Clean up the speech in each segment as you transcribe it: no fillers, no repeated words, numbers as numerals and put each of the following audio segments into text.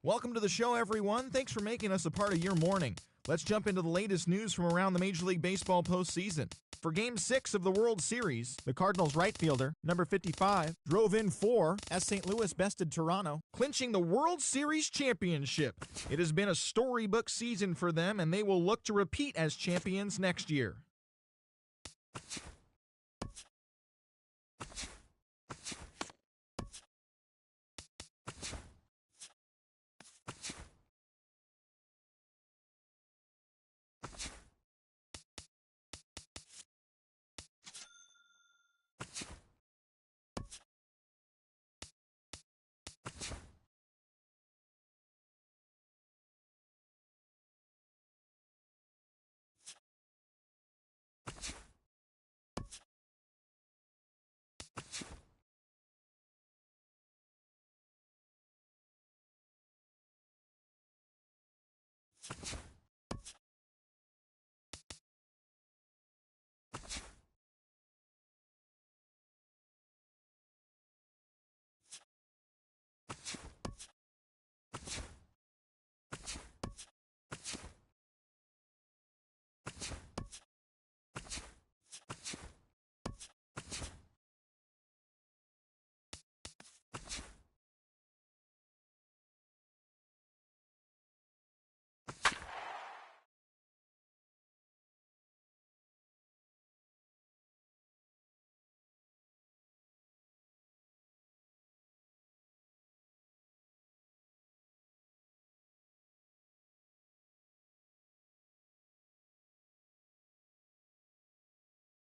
Welcome to the show, everyone. Thanks for making us a part of your morning. Let's jump into the latest news from around the Major League Baseball postseason. For Game 6 of the World Series, the Cardinals right fielder, number 55, drove in 4 as St. Louis bested Toronto, clinching the World Series championship. It has been a storybook season for them, and they will look to repeat as champions next year.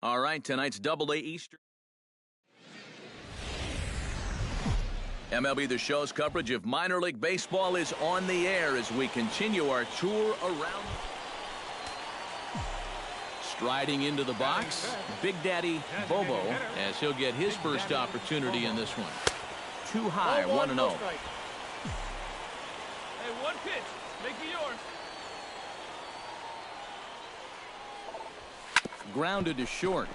All right, tonight's Double-A Eastern. MLB The Show's coverage of minor league baseball is on the air as we continue our tour around. Striding into the box, Big Daddy Bobo, as he'll get his first opportunity in this one. Too high, 1-0. Hey, one pitch. Make it yours. Grounded to short.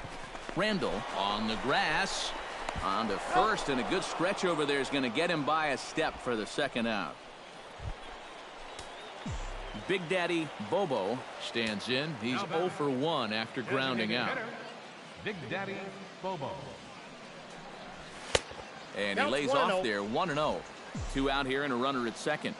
Randall on the grass. On to first, and a good stretch over there is going to get him by a step for the second out. Big Daddy Bobo stands in. He's 0 for 1 after grounding out. Big Daddy Bobo. And he lays off there, 1-0. 2 out here and a runner at second.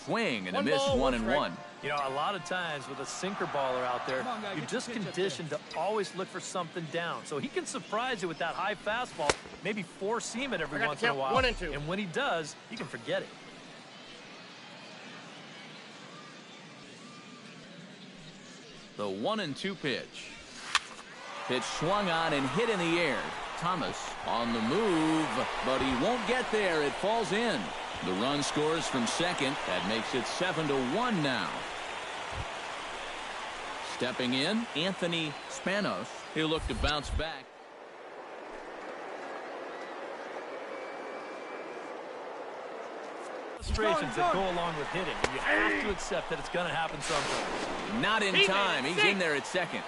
Swing and a miss, 1-1. You know, a lot of times with a sinker baller out there, you're just conditioned to always look for something down. So he can surprise you with that high fastball, maybe four-seam it every once in a while. 1 and 2. And when he does, you can forget it. The 1-2 pitch. Pitch swung on and hit in the air. Thomas on the move, but he won't get there. It falls in. The run scores from second. That makes it 7-1 now. Stepping in, Anthony Spanos. He'll look to bounce back. Frustrations that go along with hitting. You have to accept that it's going to happen sometime. Not in time. He's in there at second.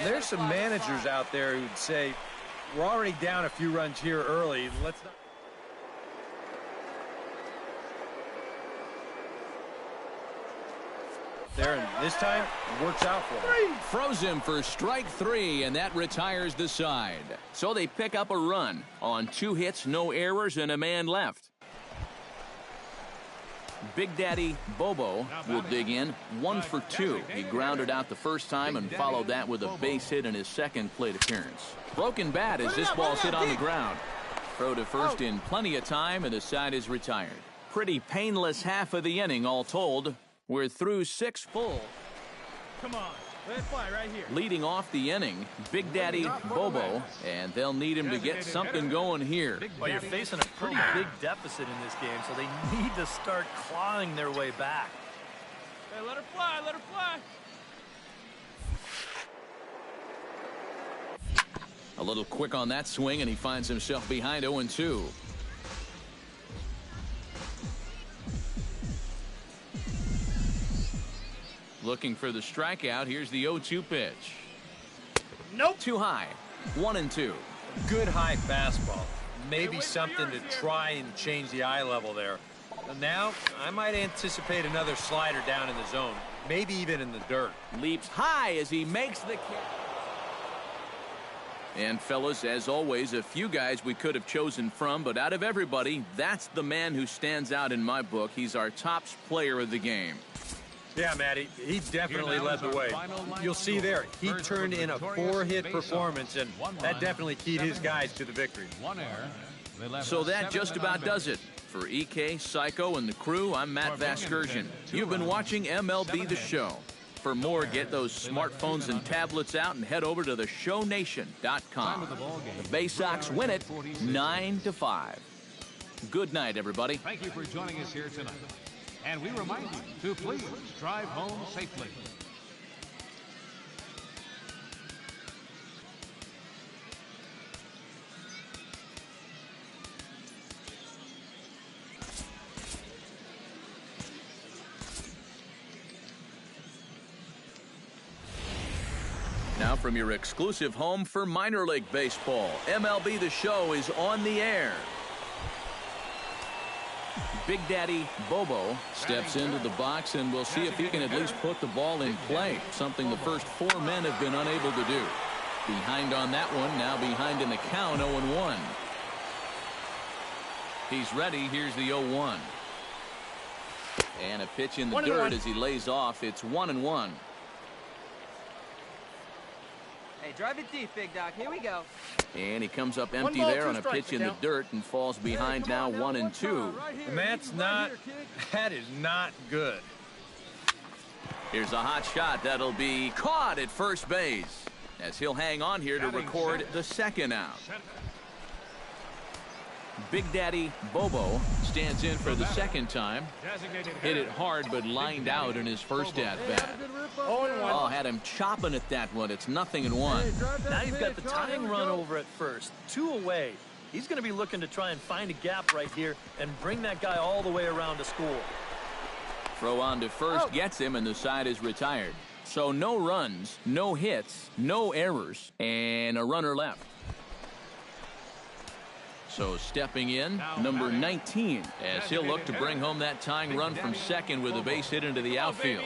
There's some managers out there who'd say, we're already down a few runs here early. Let's not. There, and this time it works out for him. Froze him for strike 3, and that retires the side. So they pick up a run on 2 hits, no errors, and a man left. Big Daddy Bobo will dig in, 1 for 2. He grounded out the first time and followed that with a base hit in his second plate appearance. Broken bat as this ball's hit on the ground. Throw to first in plenty of time, and the side is retired. Pretty painless half of the inning all told. We're through 6 full. Come on. Let it fly right here. Leading off the inning, Big Daddy Bobo, and they'll need him to get something going here. Well, you're facing a pretty big deficit in this game, so they need to start clawing their way back. Hey, let her fly. Let her fly. A little quick on that swing, and he finds himself behind 0-2. Looking for the strikeout. Here's the 0-2 pitch. Nope. Too high. 1-2. Good high fastball. Maybe something to try and change the eye level there. And now, I might anticipate another slider down in the zone. Maybe even in the dirt. Leaps high as he makes the catch. And fellas, as always, a few guys we could have chosen from, but out of everybody, that's the man who stands out in my book. He's our top player of the game. Yeah, Matty, he definitely led the way. You'll see there, he turned in a 4-hit performance, and that definitely keyed his guys to the victory. So that just about does it. For EK, Psycho, and the crew, I'm Matt Vasgersian. You've been watching MLB The Show. For more, get those smartphones and tablets out and head over to theshownation.com. The Bay Sox win it 9-5. Good night, everybody. Thank you for joining us here tonight. And we remind you to please drive home safely. Now from your exclusive home for minor league baseball, MLB The Show is on the air. Big Daddy Bobo steps into the box, and we'll see if he can at least put the ball in play, something the first 4 men have been unable to do. Behind on that one, now behind in the count, 0-1. He's ready. Here's the 0-1. And a pitch in the dirt as he lays off. It's 1-1. Hey, drive it deep, Big Doc. Here we go. And he comes up empty there on a pitch in the dirt and falls behind now 1-2. And that is not good. Here's a hot shot that'll be caught at first base as he'll hang on here to record the second out. Big Daddy Bobo stands in for the second time. Hit it hard but lined out in his first at-bat. Oh, had him chopping at that one. It's 0-1. Now you've got the tying run over at first. 2 away. He's going to be looking to try and find a gap right here and bring that guy all the way around to score. Throw on to first gets him, and the side is retired. So no runs, no hits, no errors, and a runner left. So stepping in, number 19, as he'll look to bring home that tying run from second with a base hit into the outfield.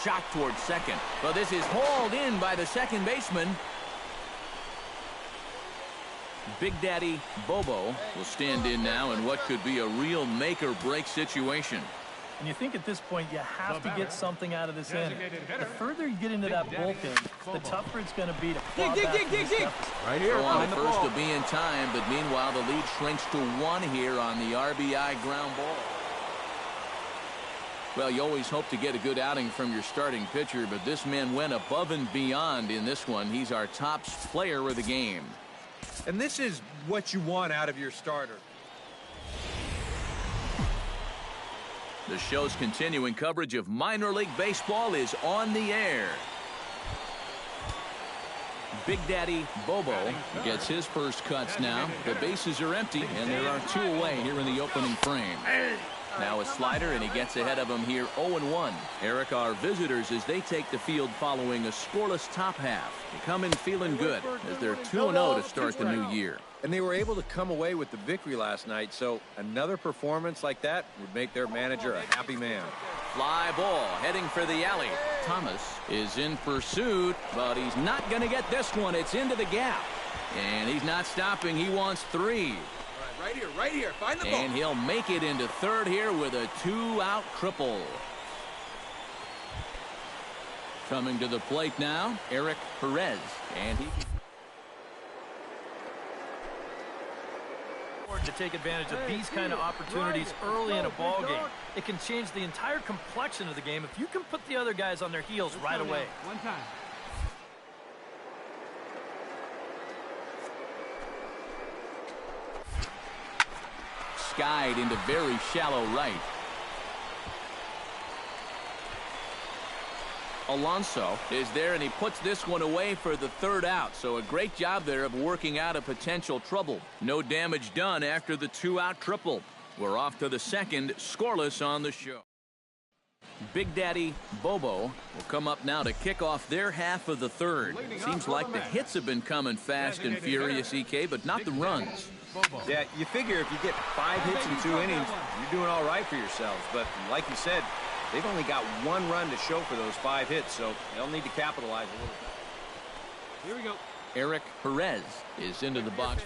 Shot towards second. Well, this is hauled in by the second baseman. Big Daddy Bobo will stand in now in what could be a real make-or-break situation. And you think at this point you have to get something out of this inning. The further you get into that bullpen, the tougher it's going to be to claw back from this deficit. Right here, on the first to be in time, but meanwhile the lead shrinks to 1 here on the RBI ground ball. Well, you always hope to get a good outing from your starting pitcher, but this man went above and beyond in this one. He's our top player of the game. And this is what you want out of your starter. The show's continuing coverage of minor league baseball is on the air. Big Daddy Bobo gets his first cuts now. The bases are empty, and there are 2 away here in the opening frame. Now a slider, and he gets ahead of him here 0-1. Eric, our visitors, as they take the field following a scoreless top half. They come in feeling good as they're 2-0 to start the new year. And they were able to come away with the victory last night, so another performance like that would make their manager a happy man. Fly ball heading for the alley. Thomas is in pursuit, but he's not going to get this one. It's into the gap. And he's not stopping. He wants 3. Right here. Find the ball. And he'll make it into third here with a 2-out triple. Coming to the plate now, Eric Perez. And he to take advantage of these kind of opportunities early in a ball game. It can change the entire complexion of the game if you can put the other guys on their heels right away. One time. skied into very shallow right. Alonso is there, and he puts this one away for the third out. So a great job there of working out a potential trouble. No damage done after the two-out triple. We're off to the second, scoreless on the show. Big Daddy Bobo will come up now to kick off their half of the third. Seems like the hits have been coming fast and furious, EK, but not the runs. Yeah, you figure if you get 5 hits in 2 innings, you're doing all right for yourselves. But like you said, they've only got 1 run to show for those 5 hits, so they'll need to capitalize a little bit. Here we go. Eric Perez is into the box.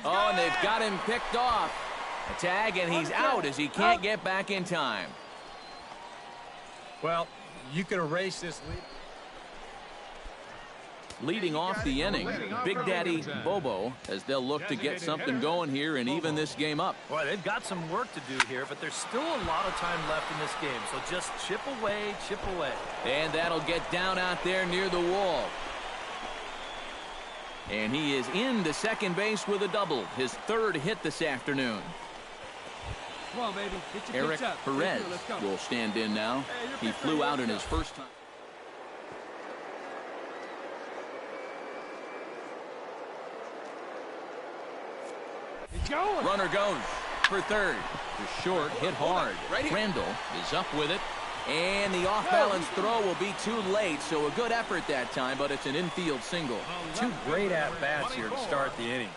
Oh, and they've got him picked off. A tag, and he's out as he can't get back in time. Well, you can erase this lead. Leading off the inning, Big Daddy Bobo, as they'll look to get something going here and even this game up. Boy, they've got some work to do here, but there's still a lot of time left in this game. So just chip away, chip away. And that'll get down out there near the wall. And he is into second base with a double, his 3rd hit this afternoon. Come on, baby. Get your Eric pitch up. Perez Let's go. will stand in now. He flew out in his first time. He's going. Runner goes for third. The short hit hard. Randall is up with it. And the off-balance throw will be too late, so a good effort that time, but it's an infield single. 2 great at-bats here to start the inning.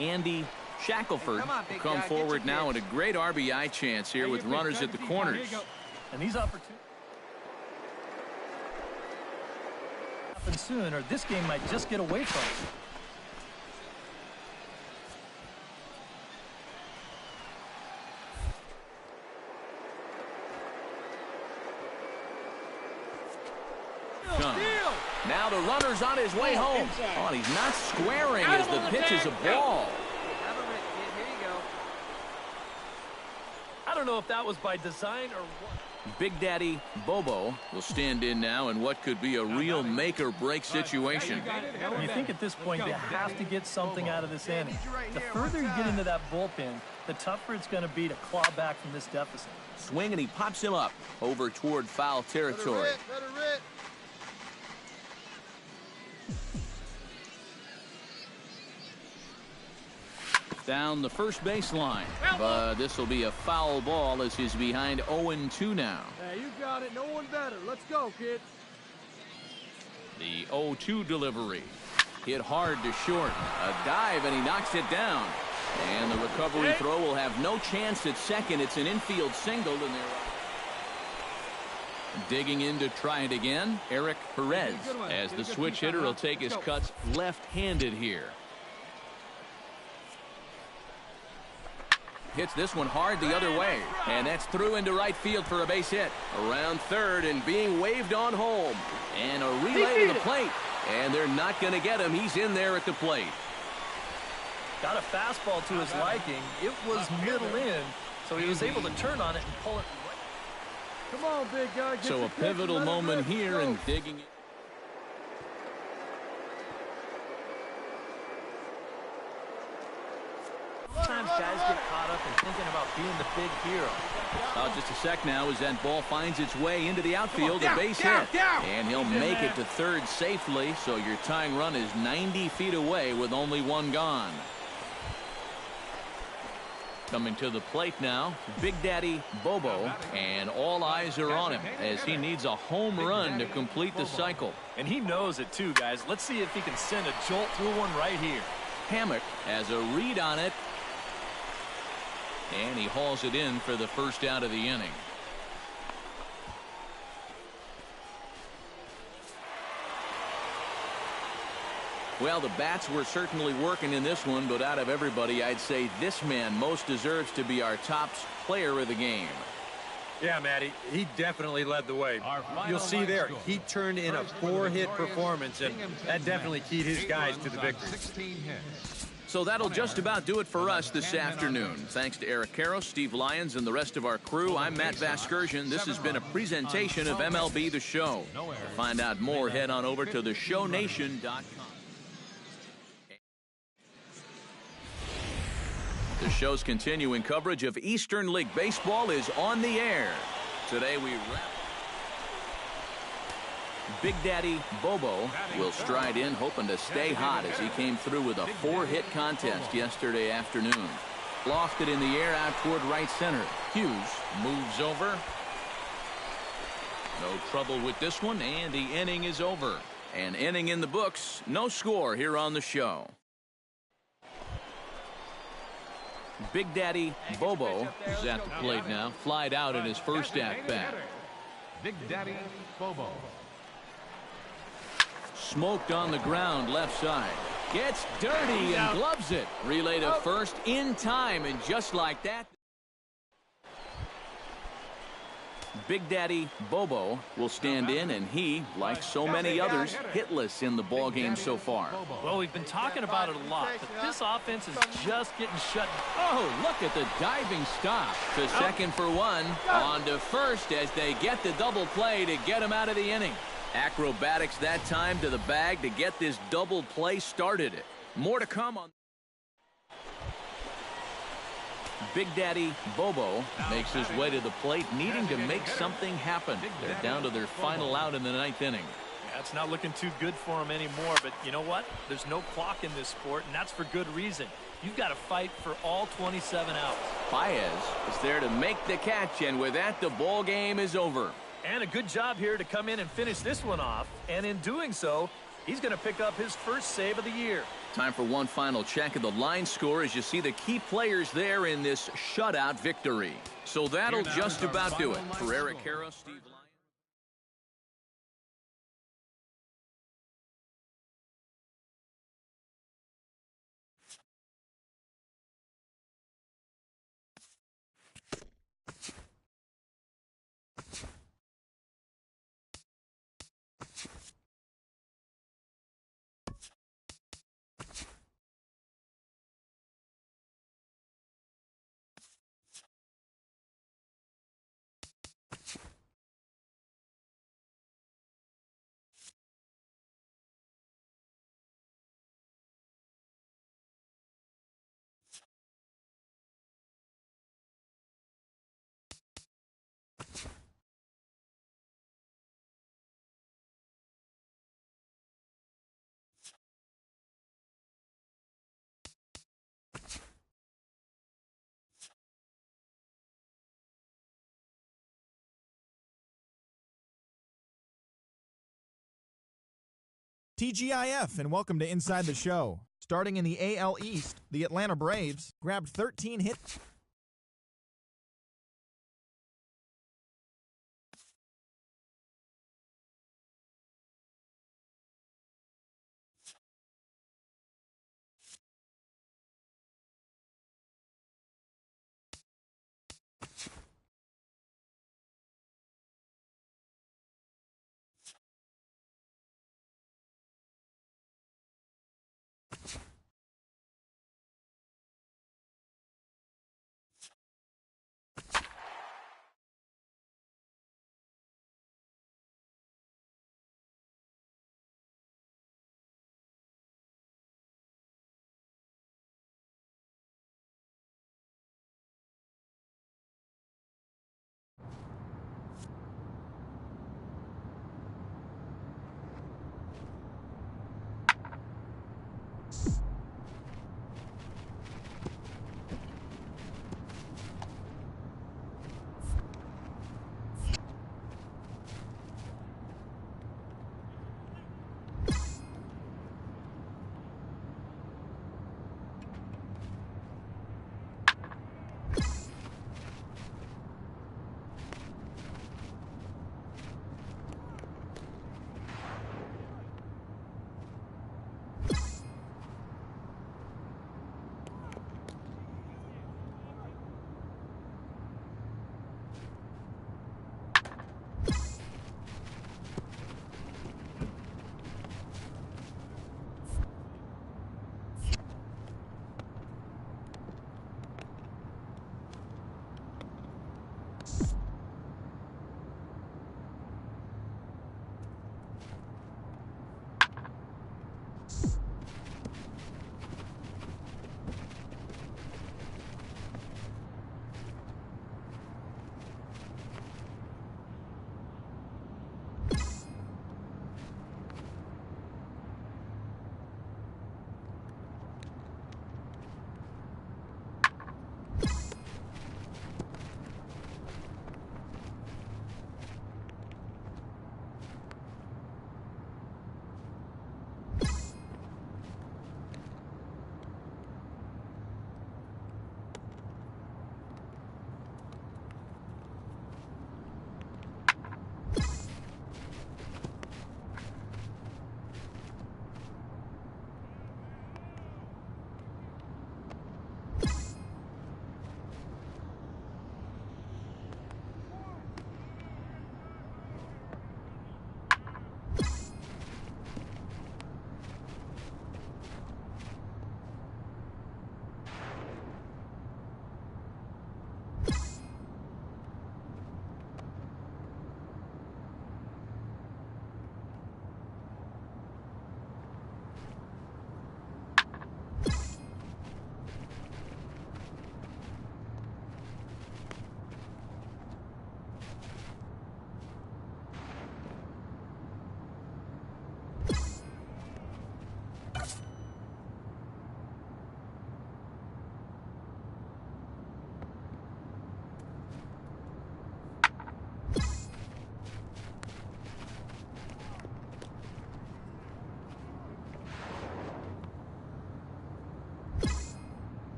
Andy Shackelford will come forward now, and a great RBI chance here with runners at the corners. And these opportunities happen soon, or this game might just get away from us. Now the runner's on his way home. Oh, and he's not squaring as the pitch is a ball. Have a rip, kid. Here you go. I don't know if that was by design or what. Big Daddy Bobo will stand in now in what could be a real make-or-break situation. You think at this point they have to get something out of this inning. The further you get into that bullpen, the tougher it's going to be to claw back from this deficit. Swing, and he pops him up over toward foul territory. Let her rip. Down the first baseline, but this will be a foul ball as he's behind 0-2 now. Hey, you got it. No one better. Let's go, kid. The 0-2 delivery. Hit hard to short. A dive, and he knocks it down. And the recovery throw will have no chance at second. It's an infield single, and they're digging in to try it again. Eric Perez, as the switch hitter, will take his cuts left-handed here. Hits this one hard the other way, and that's through into right field for a base hit. Around third and being waved on home. And a relay to the plate, and they're not going to get him. He's in there at the plate. Got a fastball to his liking. It was middle in, so he was able to turn on it and pull it. Come on, big guy. Get So a pivotal moment here and digging in. Sometimes guys get caught up in thinking about being the big hero. Just a sec now as that ball finds its way into the outfield, a base hit. And he'll make it to third safely, so your tying run is 90 feet away with only one gone. Coming to the plate now, Big Daddy Bobo, and all eyes are on him as he needs a home run to complete the cycle. And he knows it too, guys. Let's see if he can send a jolt through one right here. Hammock has a read on it, and he hauls it in for the first out of the inning. Well, the bats were certainly working in this one, but out of everybody, I'd say this man most deserves to be our top player of the game. Yeah, Matty, he definitely led the way. You'll see there, he turned in a 4-hit performance, and that definitely keyed his guys to the victory. So that'll just about do it for us this afternoon. Thanks to Eric Karros, Steve Lyons, and the rest of our crew, I'm Matt Vasgersian. This has been a presentation of MLB The Show. To find out more, head on over to theshownation.com. The show's continuing coverage of Eastern League Baseball is on the air. Today we wrap. Big Daddy Bobo will stride in, hoping to stay hot as he came through with a 4-hit contest yesterday afternoon. Lofted in the air out toward right center. Hughes moves over. No trouble with this one, and the inning is over. An inning in the books. No score here on the show. Big Daddy Bobo is at the plate now. Flied out in his first at-bat. Big Daddy Bobo. Smoked on the ground left side. Gets dirty and gloves it. Relay to first in time, and just like that, Big Daddy Bobo will stand in, and he, like so many others, hitless in the ballgame so far. Well, we've been talking about it a lot, but this offense is just getting shut. Oh, look at the diving stop. To second for one. On to first as they get the double play to get him out of the inning. Acrobatics that time to the bag to get this double play started. More to come on. Big Daddy Bobo makes his way to the plate, needing to make something happen. They're down to their final out in the ninth inning. Yeah, it's not looking too good for him anymore, but you know what? There's no clock in this sport, and that's for good reason. You've got to fight for all 27 outs. Baez is there to make the catch, and with that, the ball game is over. And a good job here to come in and finish this one off, and in doing so, he's going to pick up his first save of the year. Time for one final check of the line score as you see the key players there in this shutout victory. So that'll just about do it. For Eric Karros, Steve Lyon. TGIF, and welcome to Inside the Show. Starting in the AL East, the Atlanta Braves grabbed 13 hits.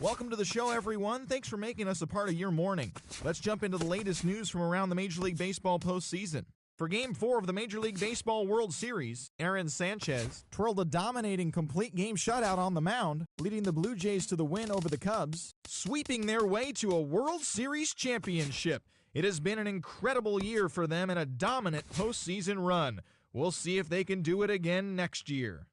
Welcome to the show, everyone. Thanks for making us a part of your morning. Let's jump into the latest news from around the Major League Baseball postseason. For Game 4 of the Major League Baseball World Series, Aaron Sanchez twirled a dominating complete game shutout on the mound, leading the Blue Jays to the win over the Cubs, sweeping their way to a World Series championship. It has been an incredible year for them and a dominant postseason run. We'll see if they can do it again next year.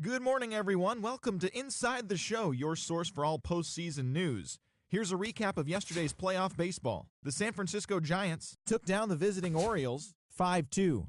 Good morning, everyone. Welcome to Inside the Show, your source for all postseason news. Here's a recap of yesterday's playoff baseball. The San Francisco Giants took down the visiting Orioles 5-2.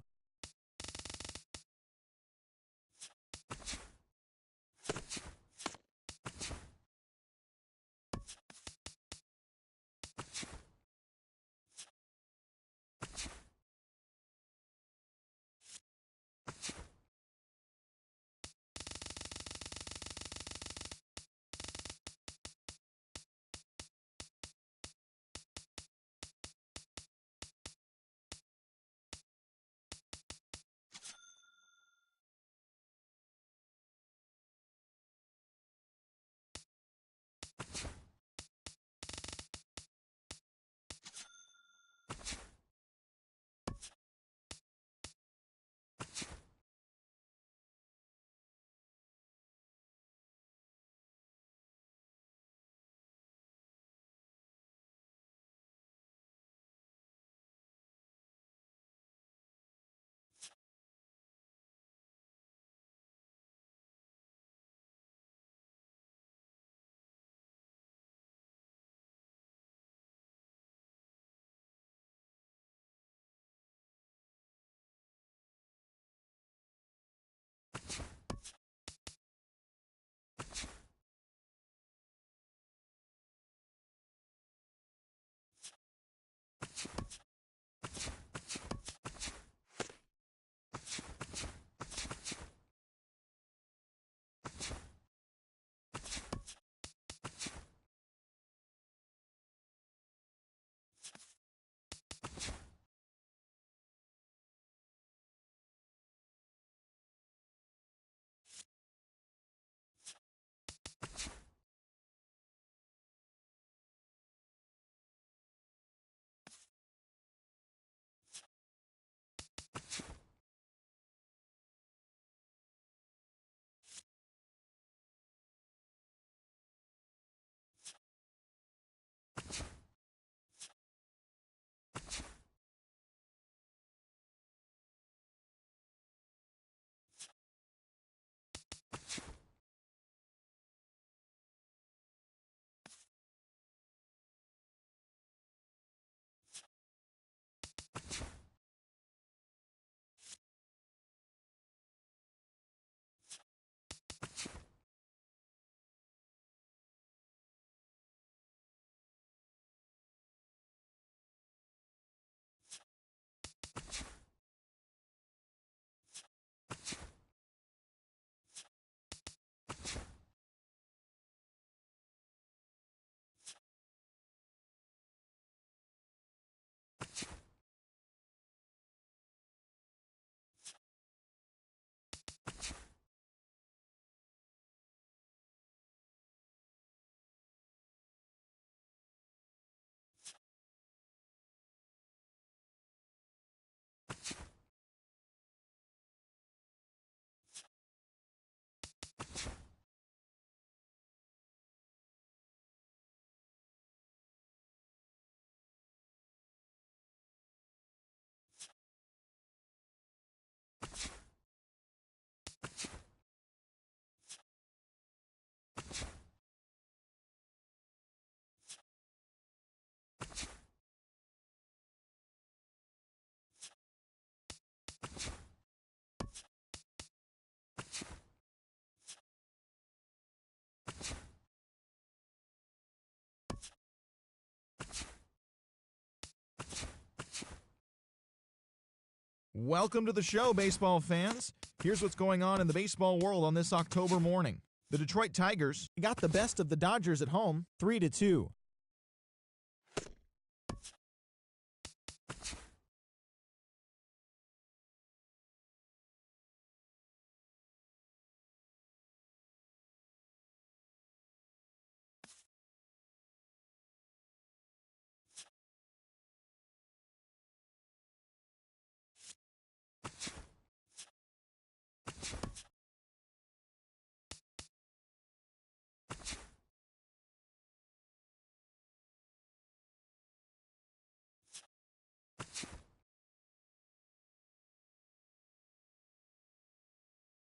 Welcome to the show, baseball fans. Here's what's going on in the baseball world on this October morning. The Detroit Tigers got the best of the Dodgers at home, 3-2.